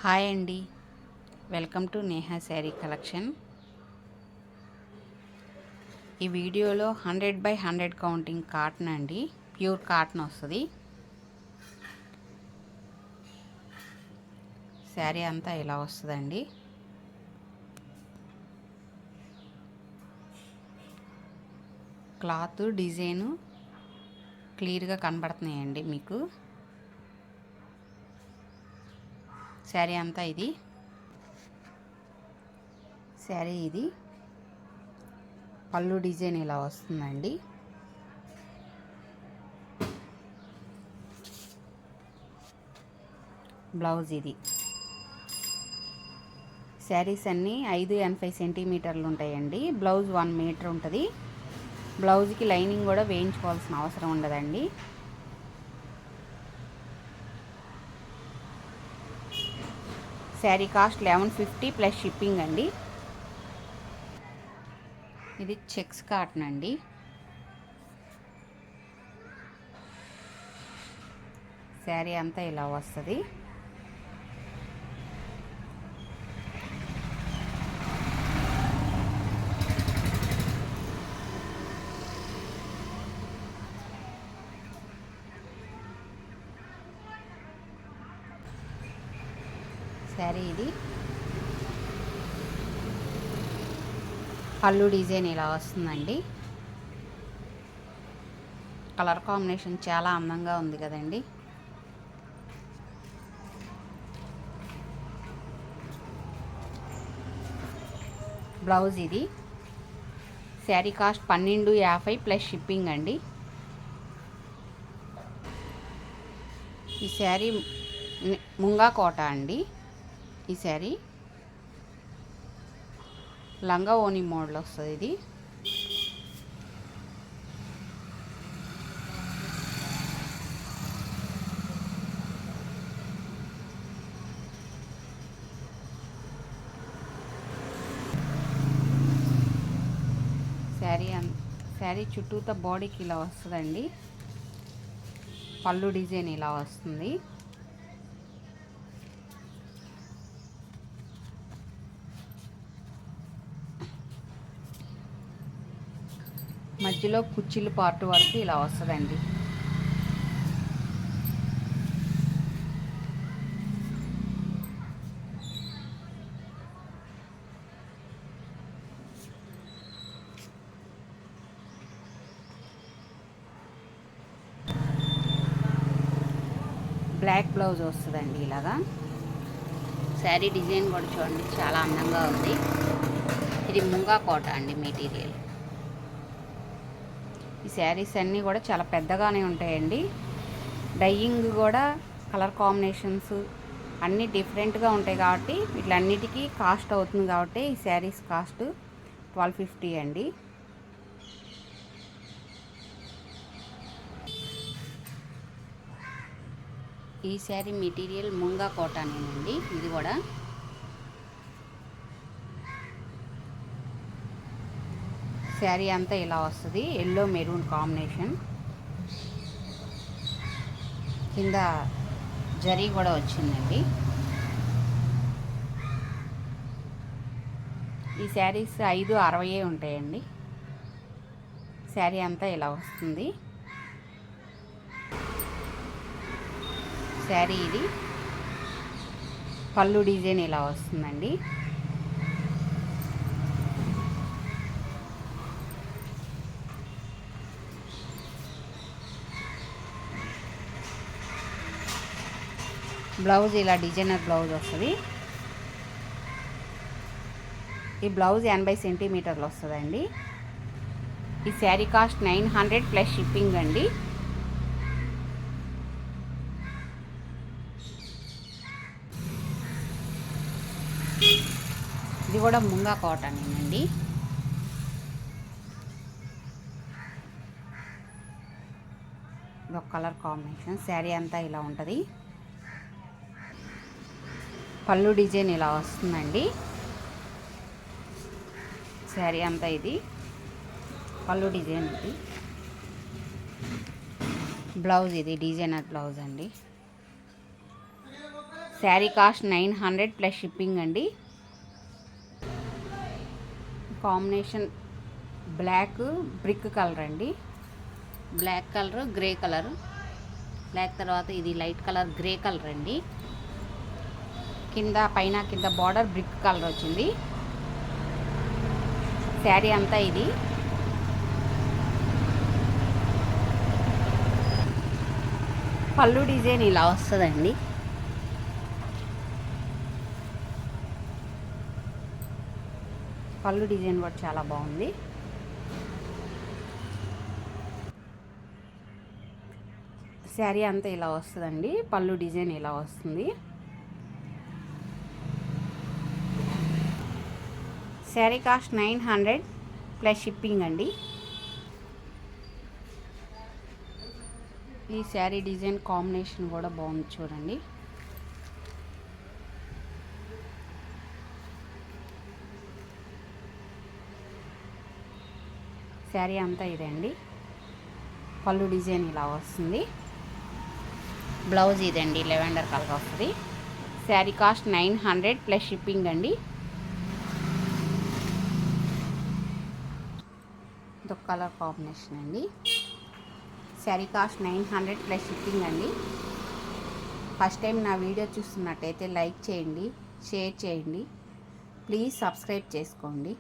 Hi అండి, welcome to Neha sari collection. ఈ వీడియోలో 100/100 కౌంటింగ్ కాటన్ అండి, ప్యూర్ కాటన్ వస్తుంది. శారీ అంతా ఇలా వస్తుందండి. క్లాత్ డిజైను క్లియర్గా కనబడుతున్నాయండి మీకు. శారీ అంతా ఇది పళ్ళు డిజైన్ ఇలా వస్తుందండి. బ్లౌజ్ ఇది. శారీస్ అన్నీ 5.85 సెంటీమీటర్లు ఉంటాయండి. బ్లౌజ్ 1 మీటర్ ఉంటుంది. బ్లౌజ్కి లైనింగ్ కూడా వేయించుకోవాల్సిన అవసరం ఉండదండి. శారీ కాస్ట్ 1150 ప్లస్ షిప్పింగ్ అండి. ఇది చెక్స్ కాటన్ అండి. శారీ అంతా ఇలా వస్తుంది. శారీ ఇది పళ్ళు డిజైన్ ఇలా వస్తుందండి. కలర్ కాంబినేషన్ చాలా అందంగా ఉంది కదండి. బ్లౌజ్ ఇది. శారీ కాస్ట్ 1250 ప్లస్ షిప్పింగ్ అండి. ఈ శారీ ముంగా కోట అండి. ఈ శారీ లంగా ఓని మోడల్ వస్తుంది. ఇది శారీ చుట్టూతో బాడీకి ఇలా వస్తుందండి. పళ్ళు డిజైన్ ఇలా వస్తుంది. మధ్యలో కుచ్చిళ్ళు పార్ట్ వరకు ఇలా వస్తుందండి. బ్లాక్ బ్లౌజ్ వస్తుందండి ఇలాగా. శారీ డిజైన్ కూడా చూడండి, చాలా అందంగా ఉంది. ఇది ముంగా కోట అండి మెటీరియల్. ఈ శారీస్ అన్నీ కూడా చాలా పెద్దగానే ఉంటాయండి. డైయింగ్ కూడా కలర్ కాంబినేషన్స్ అన్నీ డిఫరెంట్గా ఉంటాయి కాబట్టి వీటిలన్నిటికీ కాస్ట్ అవుతుంది. కాబట్టి ఈ శారీస్ కాస్ట్ 1250 అండి. ఈ శారీ మెటీరియల్ ముంగా కోటానేనండి. ఇది కూడా శారీ అంతా ఇలా వస్తుంది. ఎల్లో మెరూన్ కాంబినేషన్, కింద జరీ కూడా వచ్చిందండి. ఈ శారీస్ 560 ఉంటాయండి. శారీ అంతా ఇలా వస్తుంది. శారీ ఇది పళ్ళు డిజైన్ ఇలా వస్తుందండి. బ్లౌజ్ ఇలా డిజైనర్ బ్లౌజ్ వస్తుంది. ఈ బ్లౌజ్ 80 సెంటీమీటర్లు వస్తుందండి. ఈ శారీ కాస్ట్ 900 ప్లస్ షిప్పింగ్ అండి. ఇది కూడా ముంగా కాటనేనండి. ఇది ఒక కలర్ కాంబినేషన్. శారీ అంతా ఇలా ఉంటుంది. పళ్ళు డిజైన్ ఇలా వస్తుందండి. శారీ అంతా ఇది పళ్ళు డిజైన్. ఇది బ్లౌజ్ ఇది డిజైనర్ బ్లౌజ్ అండి. శారీ కాస్ట్ 900 ప్లస్ షిప్పింగ్ అండి. కాంబినేషన్ బ్లాక్ బ్రిక్ కలర్ అండి. Black colour, grey colour. Black తర్వాత ఇది లైట్ కలర్ గ్రే కలర్ అండి. కింద పైన కింద బార్డర్ బ్రిక్ కలర్ వచ్చింది. శారీ అంతా ఇది. పళ్ళు డిజైన్ ఇలా వస్తుందండి. పళ్ళు డిజైన్ కూడా చాలా బాగుంది. శారీ అంతా ఇలా వస్తుందండి. పళ్ళు డిజైన్ ఇలా వస్తుంది. శారీ కాస్ట్ 900 ప్లస్ షిప్పింగ్ అండి. ఈ శారీ డిజైన్ కాంబినేషన్ కూడా బాగుంది చూడండి. శారీ అంతా ఇదండి. పళ్ళు డిజైన్ ఇలా వస్తుంది. బ్లౌజ్ ఇదండి, లెవెండర్ కలర్ వస్తుంది. శారీ కాస్ట్ 900 ప్లస్ షిప్పింగ్ అండి. ఇదొక కలర్ కాంబినేషన్ అండి. శారీ కాస్ట్ 900 ప్లస్ షిప్పింగ్ అండి. ఫస్ట్ టైం నా వీడియో చూస్తున్నట్టయితే లైక్ చేయండి, షేర్ చేయండి, ప్లీజ్ సబ్స్క్రైబ్ చేసుకోండి.